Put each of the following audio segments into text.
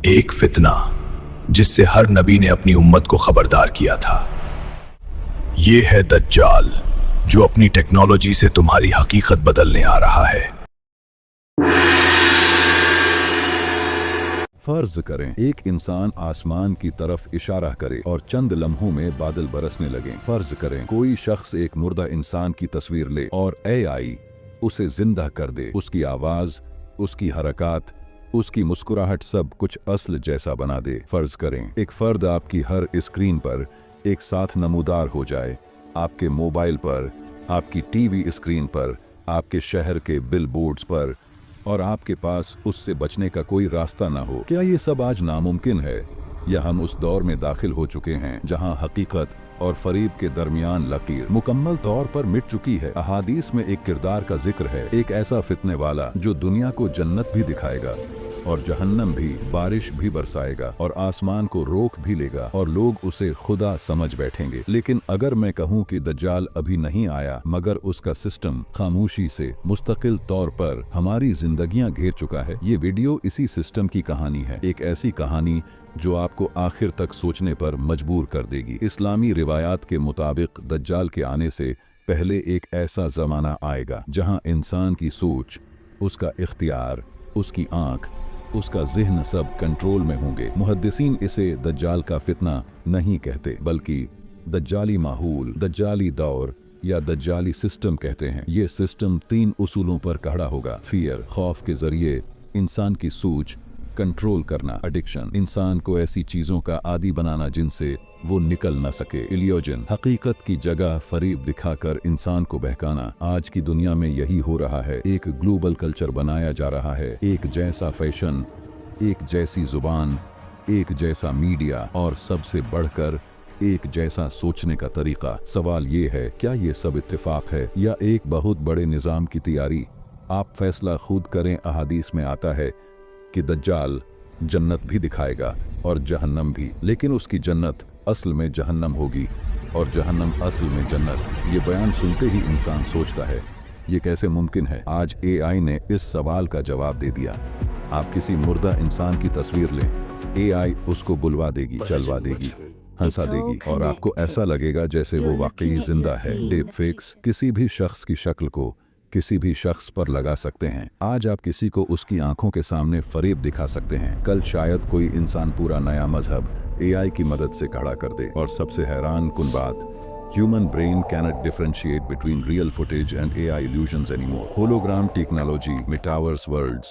ایک فتنہ جس سے ہر نبی نے اپنی امت کو خبردار کیا تھا، یہ ہے دجال جو اپنی ٹیکنالوجی سے تمہاری حقیقت بدلنے آ رہا ہے۔ فرض کریں ایک انسان آسمان کی طرف اشارہ کرے اور چند لمحوں میں بادل برسنے لگیں۔ فرض کریں کوئی شخص ایک مردہ انسان کی تصویر لے اور AI اسے زندہ کر دے، اس کی آواز، اس کی حرکات، اس کی مسکراہٹ سب کچھ اصل جیسا بنا دے۔ فرض کریں ایک فرد آپ کی ہر اسکرین پر ایک ساتھ نمودار ہو جائے، آپ کے موبائل پر، آپ کی ٹی وی اسکرین پر، آپ کے شہر کے بل بورڈز پر، اور آپ کے پاس اس سے بچنے کا کوئی راستہ نہ ہو۔ کیا یہ سب آج ناممکن ہے، یا ہم اس دور میں داخل ہو چکے ہیں جہاں حقیقت اور فریب کے درمیان لکیر مکمل طور پر مٹ چکی ہے؟ احادیث میں ایک کردار کا ذکر ہے، ایک ایسا فتنے والا جو دنیا کو جنت بھی دکھائے گا اور جہنم بھی، بارش بھی برسائے گا اور آسمان کو روک بھی لے گا اور لوگ اسے خدا سمجھ بیٹھیں گے۔ لیکن اگر میں کہوں کہ دجال ابھی نہیں آیا مگر اس کا سسٹم خاموشی سے مستقل طور پر ہماری زندگیاں گھیر چکا ہے، یہ ویڈیو اسی سسٹم کی کہانی ہے، ایک ایسی کہانی جو آپ کو آخر تک سوچنے پر مجبور کر دے گی۔ اسلامی روایات کے مطابق دجال کے آنے سے پہلے ایک ایسا زمانہ آئے گا جہاں انسان کی سوچ، اس کا اختیار، اس کی آنکھ، اس کا ذہن سب کنٹرول میں ہوں گے۔ محدثین اسے دجال کا فتنہ نہیں کہتے بلکہ دجالی ماحول، دجالی دور یا دجالی سسٹم کہتے ہیں۔ یہ سسٹم 3 اصولوں پر کھڑا ہوگا: فیئر، خوف کے ذریعے انسان کی سوچ کنٹرول کرنا، ایڈکشن، انسان کو ایسی چیزوں کا عادی بنانا جن سے وہ نکل نہ سکے، ایلیوژن، حقیقت کی جگہ فریب دکھا کر انسان کو بہکانا۔ آج کی دنیا میں یہی ہو رہا ہے، ایک گلوبل کلچر بنایا جا رہا ہے، ایک جیسا فیشن، ایک جیسی زبان، ایک جیسا میڈیا اور سب سے بڑھ کر ایک جیسا سوچنے کا طریقہ۔ سوال یہ ہے، کیا یہ سب اتفاق ہے یا ایک بہت بڑے نظام کی تیاری؟ آپ فیصلہ خود کریں۔ احادیث میں آتا ہے کہ دجال جنت بھی دکھائے گا اور جہنم بھی، لیکن اس کی جنت اصل میں جہنم ہوگی اور جہنم اصل میں جنت۔ یہ بیان سنتے ہی انسان سوچتا ہے، یہ کیسے ممکن ہے؟ آج AI نے اس سوال کا جواب دے دیا۔ آپ کسی مردہ انسان کی تصویر لیں، AI اس کو بلوا دے گی، چلوا دے گی، ہنسا دے گی اور آپ کو ایسا لگے گا جیسے وہ واقعی زندہ ہے۔ ڈیپ فیکس کسی بھی شخص کی شکل کو کسی بھی شخص پر لگا سکتے ہیں۔ آج آپ کسی کو اس کی آنکھوں کے سامنے فریب دکھا سکتے ہیں، کل شاید کوئی انسان پورا نیا مذہب AI کی مدد سے کھڑا کر دے۔ اور سب سے حیران کن بات، human brain cannot differentiate between real footage and AI illusions anymore. Hologram technology, metaverse worlds,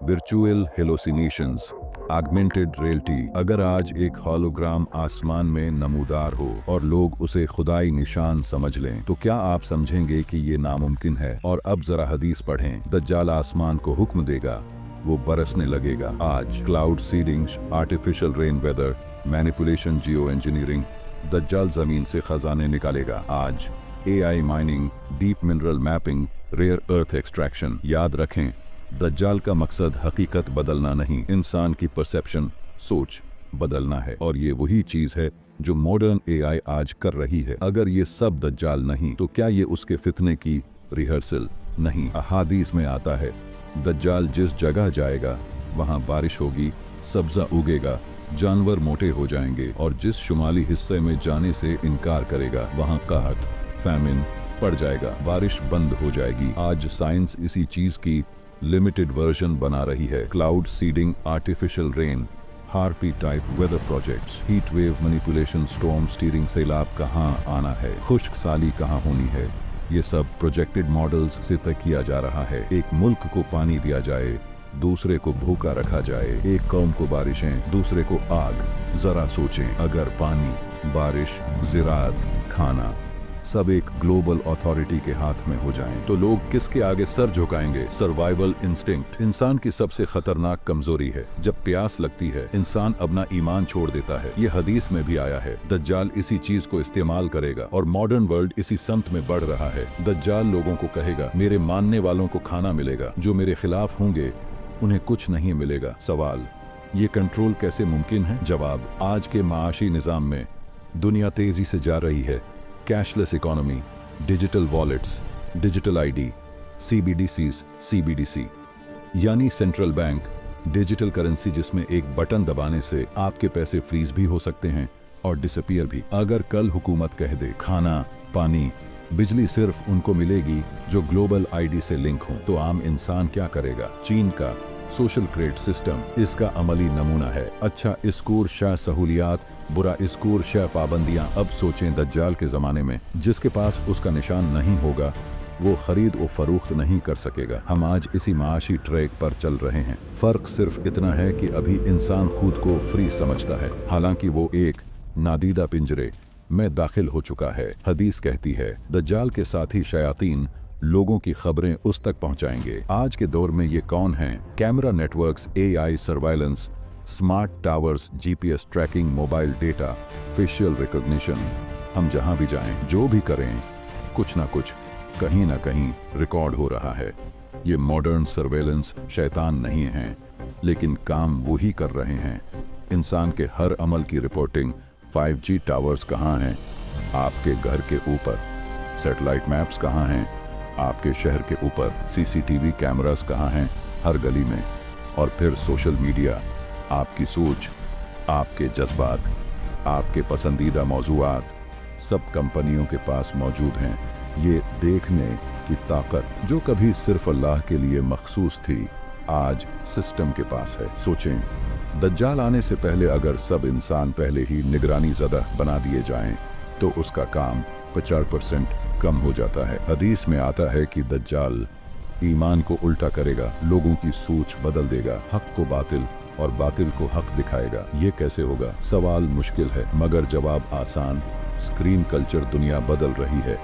virtual hallucinations, augmented reality۔ اگر آج ایک ہولوگرام آسمان میں نمودار ہو اور لوگ اسے خدائی نشان سمجھ لیں تو کیا آپ سمجھیں گے کہ یہ ناممکن ہے؟ اور اب ذرا حدیث پڑھیں، دجال آسمان کو حکم دے گا، وہ برسنے لگے گا۔ آج cloud seeding, artificial rain weather, manipulation, geo engineering, دجال زمین سے خزانے نکالے گا۔ آج AI mining, deep mineral mapping, rare earth extraction. یاد رکھیں، دجال کا مقصد حقیقت بدلنا نہیں، انسان کی پرسیپشن، سوچ بدلنا ہے، اور یہ وہی چیز ہے جو ماڈرن AI آج کر رہی ہے۔ اگر یہ سب دجال نہیں تو کیا یہ اس کے فتنے کی ریہرسل نہیں؟ احادیث میں آتا ہے، دجال جس جگہ جائے گا وہاں بارش ہوگی، سبزہ اگے گا، جانور موٹے ہو جائیں گے، اور جس شمالی حصے میں جانے سے انکار کرے گا وہاں قحط، فیمن پڑ جائے گا، بارش بند ہو جائے گی۔ آج سائنس اسی چیز کی لمیٹڈ ورژن بنا رہی ہے، cloud seeding, artificial rain, HAARP type weather projects, heat wave manipulation, storm steering, سیلاب کہاں آنا ہے، خشک سالی کہاں ہونی ہے، یہ سب پروجیکٹڈ ماڈلز سے طے کیا جا رہا ہے۔ ایک ملک کو پانی دیا جائے، دوسرے کو بھوکا رکھا جائے، ایک قوم کو بارشیں، دوسرے کو آگ۔ ذرا سوچیں، اگر پانی، بارش، زراعت، کھانا سب ایک گلوبل اتھارٹی کے ہاتھ میں ہو جائیں تو لوگ کس کے آگے سر جھکائیں گے؟ سروائیول انسٹنکٹ انسان کی سب سے خطرناک کمزوری ہے۔ جب پیاس لگتی ہے انسان اپنا ایمان چھوڑ دیتا ہے۔ یہ حدیث میں بھی آیا ہے، دجال اسی چیز کو استعمال کرے گا اور ماڈرن ورلڈ اسی سمت میں بڑھ رہا ہے۔ دجال لوگوں کو کہے گا، میرے ماننے والوں کو کھانا ملے گا، جو میرے خلاف ہوں گے انہیں کچھ نہیں ملے گا۔ سوال، یہ کنٹرول کیسے ممکن ہے؟ جواب، آج کے معاشی نظام میں دنیا تیزی سے جا رہی ہے، cashless economy, digital wallets, digital ID، CBDCs، CBDC یعنی سینٹرل بینک डिजिटल करेंसी जिसमें एक बटन दबाने से आपके पैसे फ्रीज भी हो सकते हैं और डिसअपीयर भी। अगर कल हुकूमत कह दे खाना, पानी, बिजली सिर्फ उनको मिलेगी जो ग्लोबल आईडी से लिंक हो, तो आम इंसान क्या करेगा? चीन का सोशल क्रेडिट सिस्टम इसका अमली नमूना है। अच्छा स्कोर शाह सहूलियात, बुरा स्कोर शाह पाबंदियां। अब सोचें दज्जाल के ज़माने में जिसके पास उसका निशान नहीं होगा वो खरीद और फरोख्त नहीं कर सकेगा। हम आज इसी माशी ट्रैक पर चल रहे हैं। फ़र्क सिर्फ इतना है कि अभी इंसान खुद को फ्री समझता है, हालांकि वो एक नादीदा पिंजरे में दाखिल हो चुका है। हदीस कहती है दज्जाल के साथी शयातीन लोगों की खबरें उस तक पहुंचाएंगे। आज के दौर में ये कौन हैं? Camera networks, AI surveillance, smart towers, GPS tracking, mobile data, facial recognition. हम जहां भी जाएं, जो भी करें, कुछ ना कुछ कहीं ना कहीं रिकॉर्ड हो रहा है। ये मॉडर्न सर्वेलेंस शैतान नहीं हैं, लेकिन काम वही कर रहे हैं। इंसान के हर अमल की रिपोर्टिंग। 5G टावर्स कहाँ हैं? आपके घर के ऊपर। सैटेलाइट मैप्स कहाँ हैं? आपके शहर के ऊपर। CCTV कैमरास कहाँ हैं? हर गली में। और फिर सोशल मीडिया, आपकी सोच, आपके जज्बात, आपके पसंदीदा मौजूआत सब कंपनियों के पास मौजूद हैं। ये देखने की ताकत जो कभी सिर्फ अल्लाह के लिए मखसूस थी, आज सिस्टम के पास है। सोचें, दज्जाल आने से पहले अगर सब इंसान पहले ही निगरानी ज़दा बना दिए जाएं, तो उसका काम 50% कम हो जाता है। हदीस में आता है कि दज्जाल ईमान को उल्टा करेगा, लोगों की सोच बदल देगा, हक को बातिल और बातिल को हक दिखाएगा। ये कैसे होगा? सवाल मुश्किल है मगर जवाब आसान। स्क्रीन कल्चर दुनिया बदल रही है,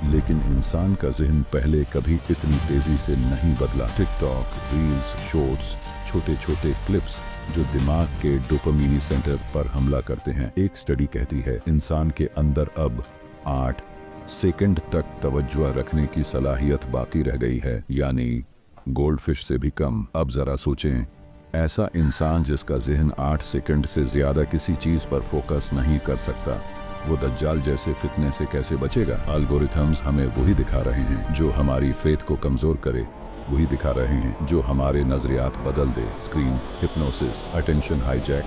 लेकिन इंसान का जहन पहले कभी इतनी तेजी से नहीं बदला। टिकटॉक, रील्स, शॉर्ट्स, छोटे छोटे क्लिप्स जो दिमाग के डोपामिनी सेंटर पर हमला करते हैं। एक स्टडी कहती है इंसान के अंदर अब 8 सेकंड तक तवज्जो रखने की सलाहियत बाकी रह गई है, यानी गोल्डफिश से भी कम। अब जरा सोचें, ऐसा इंसान जिसका जहन 8 सेकंड से ज्यादा किसी चीज पर फोकस नहीं कर सकता, वो दज्जाल जैसे फितने से कैसे बचेगा? एल्गोरिथम्स हमें वही दिखा रहे हैं जो हमारी फेथ को कमजोर करे, वही दिखा रहे हैं जो हमारे नजरियात बदल दे। Screen hypnosis, attention hijack,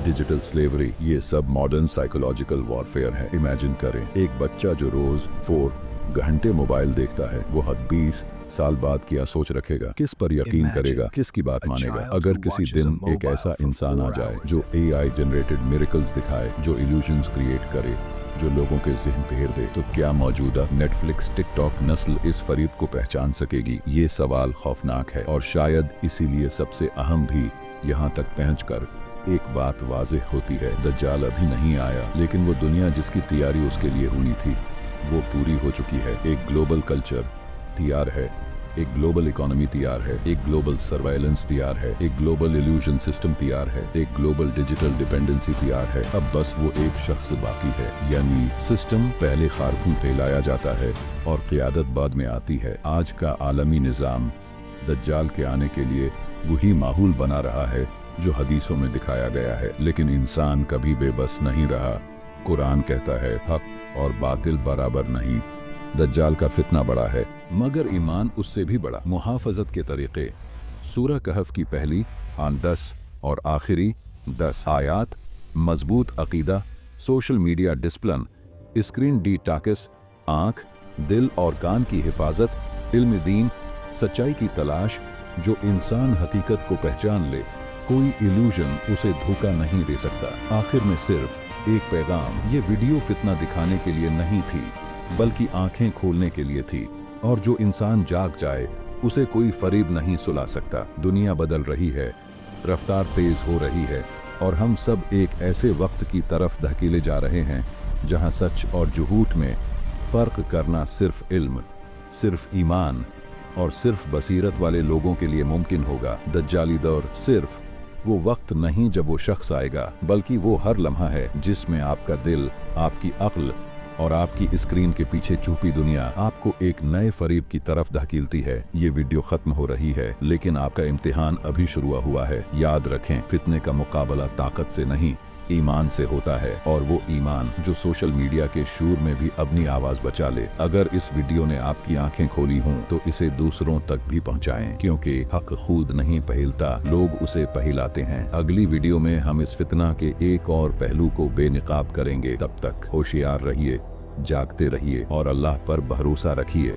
digital slavery, ये सब मॉडर्न साइकोलॉजिकल वॉरफेयर है। इमेजिन करें एक बच्चा जो रोज 4 घंटे मोबाइल देखता है, वो हद 20 साल बाद क्या सोच रखेगा? किस पर यकीन करेगा? किसकी बात मानेगा? अगर किसी दिन एक ऐसा इंसान आ जाए जो AI जनरेटेड मिरेकल्स दिखाए, जो इल्यूजन्स क्रिएट करे, जो लोगों के जहन फेर दे, तो क्या मौजूदा नेटफ्लिक्स, टिकटॉक नस्ल इस फरीब को पहचान सकेगी? ये सवाल खौफनाक है और शायद इसीलिए सबसे अहम भी यहाँ तक पहुँचकर एक बात वाज़ेह होती है, दज्जाल अभी नहीं आया, लेकिन वो दुनिया जिसकी तैयारी उसके लिए हुई थी वो पूरी हो चुकी है। एक ग्लोबल कल्चर तैयार है, एक ग्लोबल इकोनॉमी तैयार है, एक ग्लोबल सर्वाइलेंस तैयार है, एक ग्लोबल इल्यूजन सिस्टम तैयार है, एक ग्लोबल डिजिटल डिपेंडेंसी तैयार है। अब बस वो एक शख्स बाकी है, यानी सिस्टम। पहले खारखून फैलाया जाता है और क़ियादत बाद में आती है। आज का आलमी निज़ाम दज्जाल के आने के लिए वही माहौल बना रहा है जो हदीसों में दिखाया गया है, लेकिन इंसान कभी बेबस नहीं रहा। कुरान कहता है हक और बातिल बराबर नहीं। दज्जाल का फितना बड़ा है मगर ईमान उससे भी बड़ा। मुहाफजत के तरीके, सूरह कहफ की पहली 10 और आखिरी 10 आयात, मजबूत अकीदा, social media discipline, screen detox, आँख, दिल और कान की हिफाजत, इल्म दीन, सच्चाई की तलाश। जो इंसान हकीकत को पहचान ले, कोई इल्यूजन उसे धोखा नहीं दे सकता। आखिर में सिर्फ एक पैगाम, ये वीडियो फितना दिखाने के लिए नहीं थी बल्कि आंखें खोलने के लिए थी, और जो इंसान जाग जाए उसे कोई फरीब नहीं सुला सकता। दुनिया बदल रही है, रफ्तार तेज हो रही है और हम सब एक ऐसे वक्त की तरफ धकेले जा रहे हैं जहां सच और झूठ में फर्क करना सिर्फ इल्म, सिर्फ ईमान और सिर्फ बसीरत वाले लोगों के लिए मुमकिन होगा। दज्जाली दौर सिर्फ वो वक्त नहीं जब वो शख्स आएगा, बल्कि वो हर लम्हा है जिसमें आपका दिल, आपकी अक्ल और आपकी स्क्रीन के पीछे छुपी दुनिया आपको एक नए फरीब की तरफ धकेलती है। ये वीडियो खत्म हो रही है, लेकिन आपका इम्तिहान अभी शुरू हुआ है। याद रखें, फितने का मुकाबला ताकत से नहीं ईमान से होता है, और वो ईमान जो सोशल मीडिया के शोर में भी अपनी आवाज बचा ले। अगर इस वीडियो ने आपकी आंखें खोली हों तो इसे दूसरों तक भी पहुंचाएं, क्योंकि हक खुद नहीं पहलता, लोग उसे पहलाते हैं। अगली वीडियो में हम इस फितना के एक और पहलू को बेनकाब करेंगे। तब तक होशियार रहिए, जागते रहिए और अल्लाह पर भरोसा रखिए।